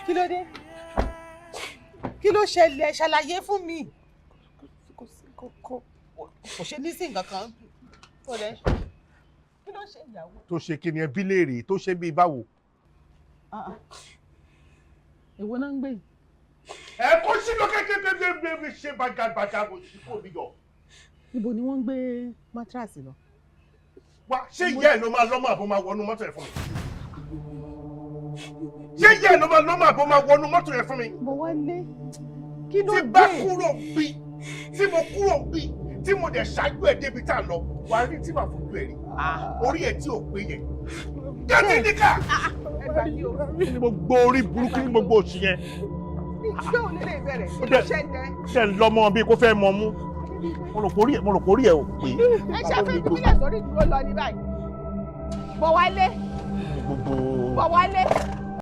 Kí ló dé? Kí ló ṣẹlẹ̀? Ṣàlàyé fún mi. Kò ṣe ní sí nǹkan kan. Kí ló ṣe ìyàwó? Tó ṣe kí ni ẹbí léèrè tó ṣe bíi báwo? Èwo náà ń gbé? Ẹ kó sínú kékeré ṣe bàgàbàgà kò sí kò bí yọ. Ibo ni wọ́n ń gbé mátíráàsì lọ? Wá ṣé ìyá ẹ̀ ló máa lọ́mọ àbọ̀ máa wọnú mọ́tò ẹ̀ fún mi? Ṣé ìyá ẹ̀ ló máa lọ́mọ àbọ̀ máa wọnú mọ́tò ẹ̀ fún mi? Mo wálé. Kí ló dé? Tí bá kúrò bí tí mo kúrò bí tí mo dẹ̀ ṣáájú ẹ̀ débi tá a lọ wàá rí tí màá fojú ẹ̀ rí. Orí ẹ̀ tí ò pé yẹn. Jẹ́bi níkà. Kí ni mo gbọ́ orí burúkú ní gbogbo òṣì yẹn? Ìjọ ò lè lè bẹ̀rẹ̀. Kí ló ṣẹlẹ̀? Ṣé ń lọ́mọ bí kò fẹ́ mọ mú? Mo rò kórí ẹ̀ ò pé. Ẹ ṣe fẹ́ fi mílẹ̀ sórí ìdúró lọ ní báyìí. Bọ̀ wálé. Bọ̀ wálé.